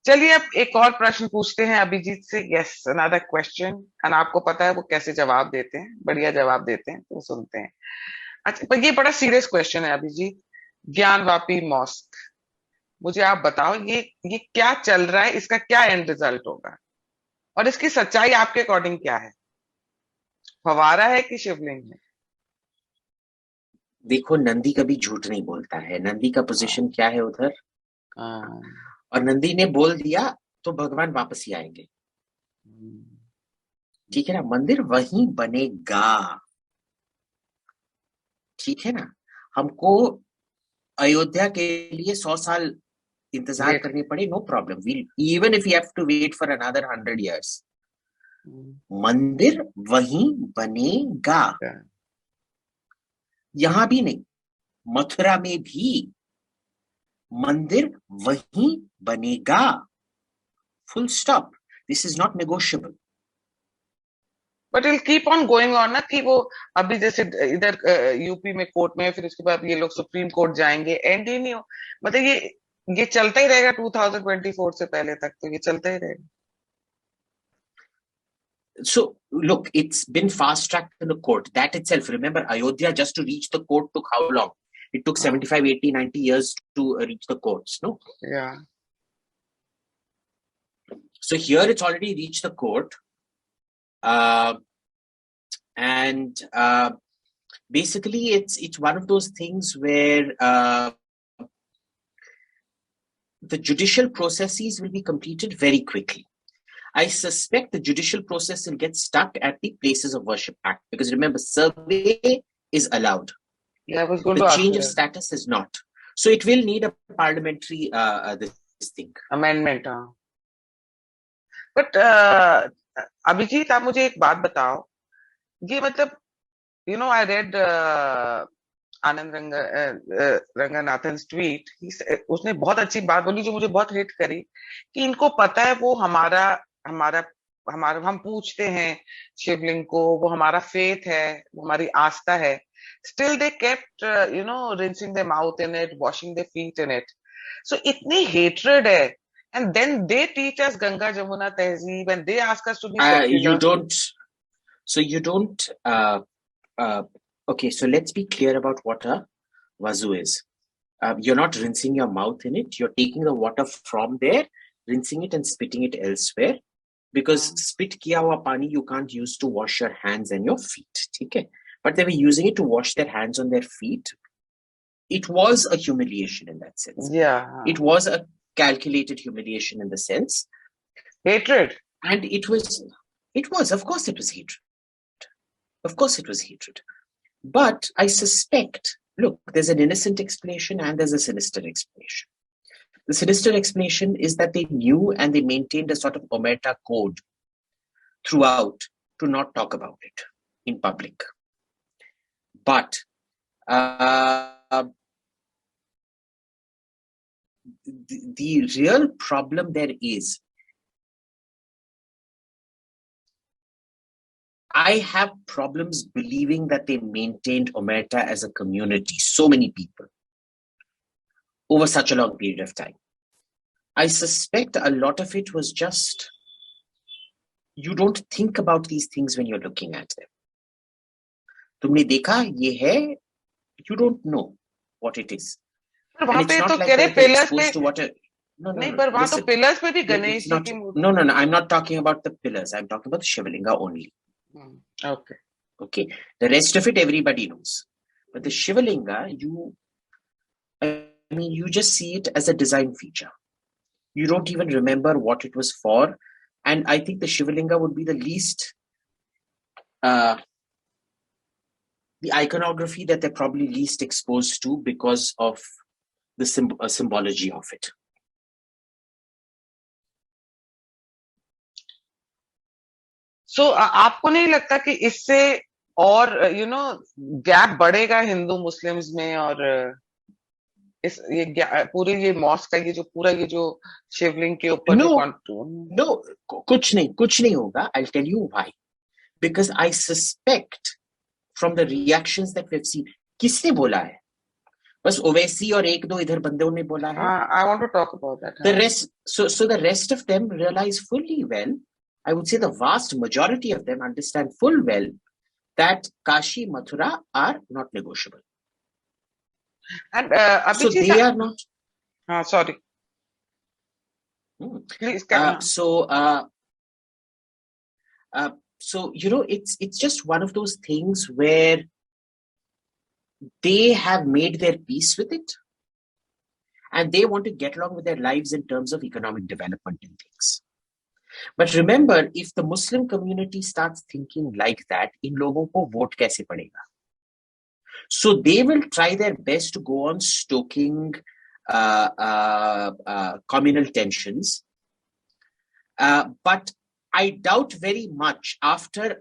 चलिए अब एक और प्रश्न पूछते हैं अभिजीत से। Yes, another question. एंड आपको पता है वो कैसे जवाब देते हैं, बढ़िया जवाब देते हैं, तो सुनते हैं। अच्छा, पर ये बड़ा सीरियस क्वेश्चन है अभिजीत। ज्ञानवापी मॉस्क, मुझे आप बताओ ये क्या चल रहा है, इसका क्या एंड रिजल्ट होगा, और इसकी सच्चाई आपके अकॉर्डिंग क्या है? फवारा है कि शिवलिंग है? देखो, नंदी कभी झूठ नहीं बोलता है। नंदी का हाँ, पोजीशन क्या है उधर? हाँ, और नंदी ने बोल दिया तो भगवान वापस ही आएंगे। ठीक है ना, मंदिर वहीं बनेगा। ठीक है ना। हमको अयोध्या के लिए 100 साल इंतजार वेट। करने पड़े, no problem, we even if you have to wait for another 100 years, मंदिर वहीं बनेगा। यहां भी नहीं, मथुरा में भी मंदिर वहीं बनेगा। Full stop. This is not negotiable. But I'll keep on going on ना, कि वो अभी जैसे इधर यूपी में कोर्ट में, फिर उसके बाद ये लोग सुप्रीम कोर्ट जाएंगे, एंड ही नहीं हो। मतलब ये चलता ही रहेगा 2024 से पहले तक, तो ये चलता ही रहेगा। So, look, it's been fast tracked in the court. That itself, remember, Ayodhya, just to reach the court took how long? It took हाँ, 75, 80, 90 years to reach the courts, no? या So here it's already reached the court. Uh, and basically, it's one of those things where the judicial processes will be completed very quickly. I suspect the judicial process will get stuck at the Places of Worship Act, because remember, survey is allowed. I was going The to ask change of that. status is not. So it will need a parliamentary this thing. Amendment, हाँ। But Abhijit, आप मुझे एक बात बताओ। ये मतलब, I read Anand Ranganathan tweet. उसने बहुत अच्छी बात बोली जो मुझे बहुत हिट करी, कि इनको पता है वो हमारा हमारा हमारा हम पूछते हैं शिवलिंग को, वो हमारा फेथ है, वो हमारी आस्था है। Still they kept rinsing their mouth in it, washing their feet in it. So इतनी हेट्रेड है, and then they teach us Ganga Jamuna tehzeeb, and they ask us to be You secular. don't. So you don't. Uh, okay. So let's be clear about what a wazu is. You're not rinsing your mouth in it. You're taking the water from there, rinsing it and spitting it elsewhere. Because spit kiya hua pani you can't use to wash your hands and your feet. Okay. But they were using it to wash their hands on their feet. It was a humiliation in that sense. या It was a calculated humiliation in the sense. Hatred. And of course, it was hatred. Of course, it was hatred. But I suspect, look, there's an innocent explanation and there's a sinister explanation. The sinister explanation is that they knew and they maintained a sort of omerta code throughout to not talk about it in public. But the real problem there is, I have problems believing that they maintained omerta as a community, so many people, over such a long period of time. I suspect a lot of it was just, you don't think about these things when you're looking at them. तुमने देखा ये है, you don't know what it is. पर And वहां it's पे not तो like कह रहे that they're पिलर्स पे, exposed to water. No, नहीं, no, पर वहां तो listen. पिलर्स पे भी It's गणेश जी not, की no, मूर्ति। no, no, I'm not talking about the pillars. I'm talking about the Shivalinga only. Okay. Okay. The rest of it, everybody knows. But the Shivalinga, you just see it as a design feature. You don't even remember what it was for. And I think the Shivalinga would be the least, the iconography that they're probably least exposed to because of the symbology of it. सो आपको नहीं लगता कि इससे और gap बढ़ेगा Hindu Muslims में, और इस पूरी ये मॉस्क का ये जो पूरा ये जो शिवलिंग के ऊपर जो No, कॉन्टूर। no, कुछ नहीं होगा. I'll tell you why. Because I suspect from the reactions that we've seen, किसने बोला है? बस ओवैसी और एक दो इधर बंदों ने बोला है. I want to talk about that. The rest, so the rest of them realize fully well. I would say the vast majority of them understand full well that Kashi, Mathura are not negotiable. And So Abhijit, they are not. Sorry. Please carry on. So it's just one of those things where they have made their peace with it, and they want to get along with their lives in terms of economic development and things. But remember, if the Muslim community starts thinking like that, in logon ko vote kaise padega? So they will try their best to go on stoking communal tensions. But I doubt very much after,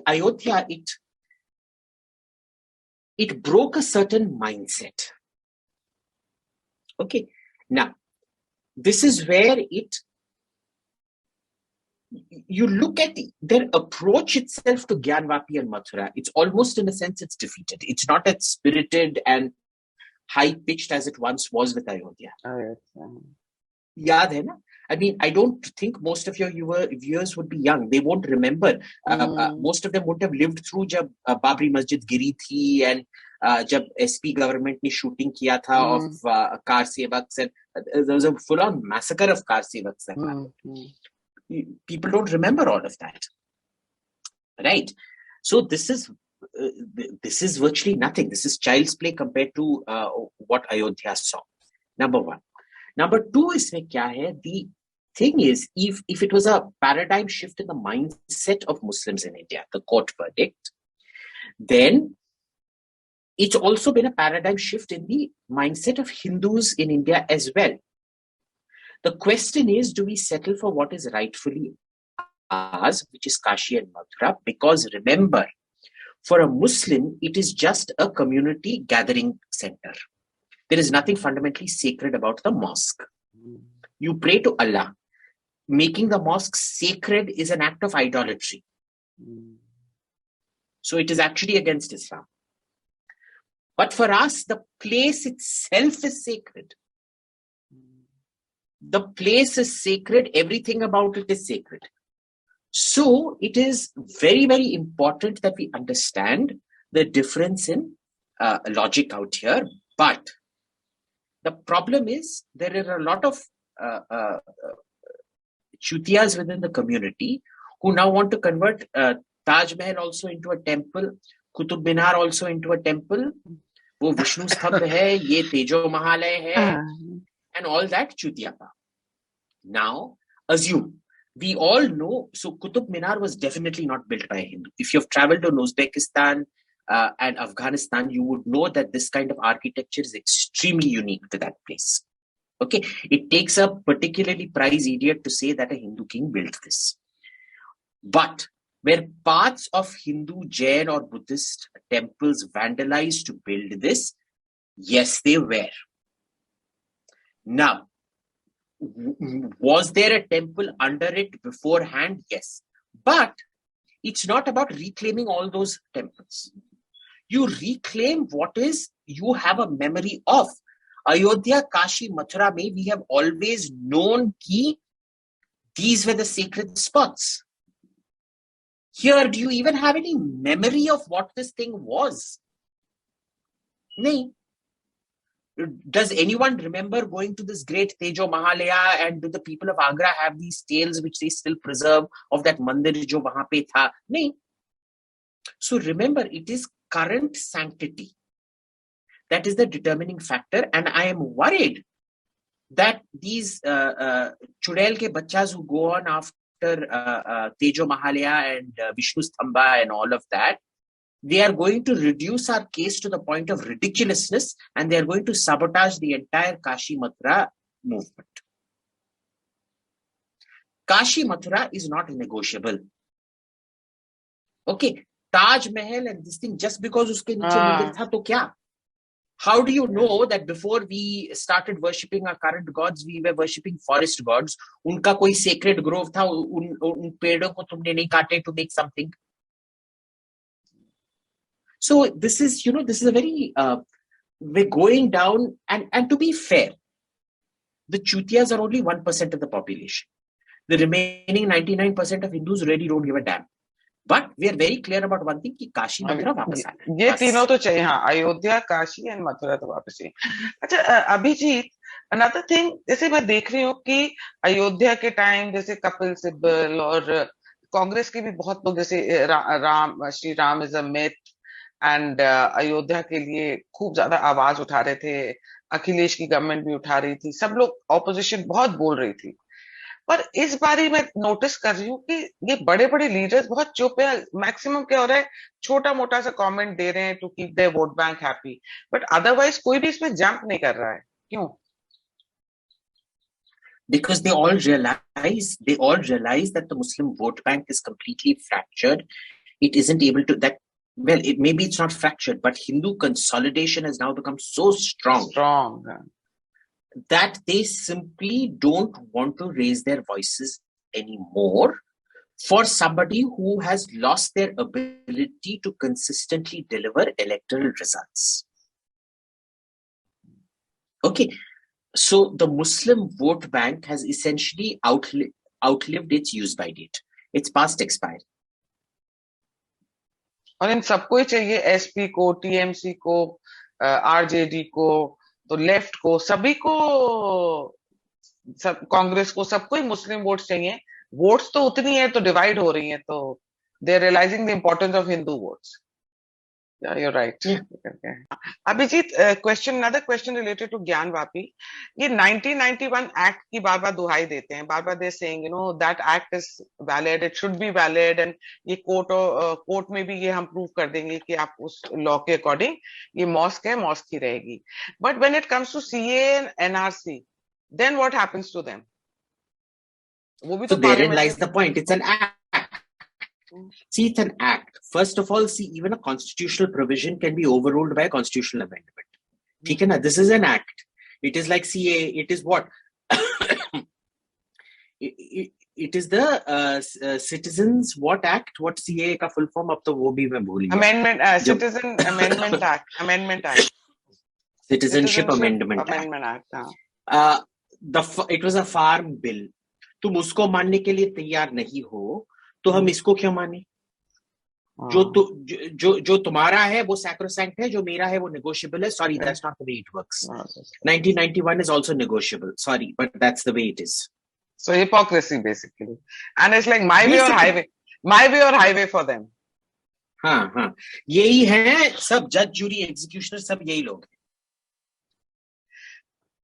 Ayodhya, it broke a certain mindset. Okay. Now, this is where you look at their approach itself to Gyanvapi and Mathura. It's almost, in a sense, it's defeated. It's not as spirited and high-pitched as it once was with Ayodhya. Yaad hai na? I mean, I don't think most of your viewers would be young. They won't remember. Most of them would have lived through jab Babri Masjid giri thi and jab SP government ne shooting kiya tha of car sevaks, and there was a full-on massacre of car sevaks. People don't remember all of that, right? So this is virtually nothing. This is child's play compared to what Ayodhya saw. Number one. Number two is the thing is, if it was a paradigm shift in the mindset of Muslims in India, the court verdict, then it's also been a paradigm shift in the mindset of Hindus in India as well. The question is, do we settle for what is rightfully ours, which is Kashi and Mathura? Because remember, for a Muslim, it is just a community gathering center. There is nothing fundamentally sacred about the mosque. You pray to Allah. Making the mosque sacred is an act of idolatry. So it is actually against Islam. But for us, the place itself is sacred. The place is sacred. Everything about it is sacred. So it is very, very important that we understand the difference in logic out here. But the problem is there are a lot of chutiyas within the community who now want to convert Taj Mahal also into a temple, Qutub Minar also into a temple, wo Vishnu Stambh hai, ye Tejo Mahalaya hai, and all that chutiyapa. Now, assume, we all know, so Qutub Minar was definitely not built by a Hindu. If you've traveled to Uzbekistan and Afghanistan, you would know that this kind of architecture is extremely unique to that place. Okay, it takes a particularly prize idiot to say that a Hindu king built this. But were parts of Hindu, Jain or Buddhist temples vandalized to build this? Yes, they were. Now, was there a temple under it beforehand? Yes. But it's not about reclaiming all those temples. You reclaim what is you have a memory of. Ayodhya, Kashi, Mathura mein, we have always known that these were the sacred spots. Here, do you even have any memory of what this thing was? No. Does anyone remember going to this great Tejo Mahalaya, and do the people of Agra have these tales which they still preserve of that mandir jo wahan pe tha? No. So remember, it is current sanctity that is the determining factor, and I am worried that these Chudail ke bachas who go on after Tejo Mahalaya and Vishnu Stambha and all of that, they are going to reduce our case to the point of ridiculousness, and they are going to sabotage the entire Kashi Mathura movement. Kashi Mathura is not negotiable. Okay, Taj Mahal and this thing, just because uske niche mandir tha to kya? How do you know that before we started worshipping our current gods, we were worshipping forest gods? Unka koi sacred grove tha, un pedon ko tumne nahi kaate to make something. So this is a very we're going down, and to be fair, the Chutias are only 1% of the population. The remaining 99% of Hindus really don't give a damn. But we are very clear about one thing कि काशी मथुरा वापस आना है. ये तीनों तो चाहिए. हाँ, Ayodhya, Kashi and Mathura तो वापस चाहिए. अच्छा अभिजीत, अनदर थिंग, जैसे मैं देख रही हूँ कि अयोध्या के टाइम जैसे कपिल सिब्बल और कांग्रेस के भी बहुत लोग जैसे Shri Ram is a myth and Ayodhya के लिए खूब ज्यादा आवाज उठा रहे थे. अखिलेश की गवर्नमेंट भी उठा रही थी, सब लोग ऑपोजिशन बहुत बोल रही थी. पर इस बारी मैं नोटिस कर रही हूँ कि ये बड़े बड़े लीडर्स बहुत चुप है. मैक्सिमम क्या हो रहा है, छोटा मोटा सा कमेंट दे रहे हैं to keep their vote bank happy, but otherwise कोई भी इसमें जंप नहीं कर रहा है. क्यों? Because they all realize that the Muslim vote bank is completely fractured. It isn't able to maybe it's not fractured, but Hindu consolidation has now become so strong that they simply don't want to raise their voices anymore for somebody who has lost their ability to consistently deliver electoral results. Okay, so the Muslim vote bank has essentially outlived its use-by date. It's past expiry. और इन सबको ही चाहिए, SP को, TMC को, RJD को, तो left को, सभी को, सब कांग्रेस को, सबको ही मुस्लिम वोट्स चाहिए. वोट्स तो उतनी है तो डिवाइड हो रही है, तो they are realising the importance of Hindu votes. Yeah, you're right. Yeah. Abhijit, another question related to Gyanvapi. ये 1991 Act की बार बार दुहाई देते हैं, बार बार they're saying, that Act is valid, it should be valid, and ये कोर्ट में भी ये हम प्रूव कर देंगे कि आप उस लॉ के अकॉर्डिंग ये मॉस्क है, मॉस्क ही रहेगी. But when it comes to CA and NRC, then what happens to them? वो भी तो therein lies the point. It's an act. See, it's an act. First of all, even a constitutional provision can be overruled by a constitutional amendment. This is an act. It is like CA. It is what? it is the Citizens what Act? What CA का full form? अब तो वो भी मैं भूल गया. Amendment, Citizen Amendment Act. Amendment Act. Citizenship Amendment Act. It was a farm bill. तुम उसको मानने के लिए तैयार नहीं हो, तो हम इसको क्यों माने? जो तुम्हारा है वो sacrosanct है, जो मेरा है वो negotiable है. Sorry, that's not the way it works. 1991 is also negotiable. Sorry, but that's the way it is. So hypocrisy basically, and it's like my way or highway for them. हाँ, यही है सब. जज, जूरी, एग्जीक्यूशनर सब यही लोग हैं.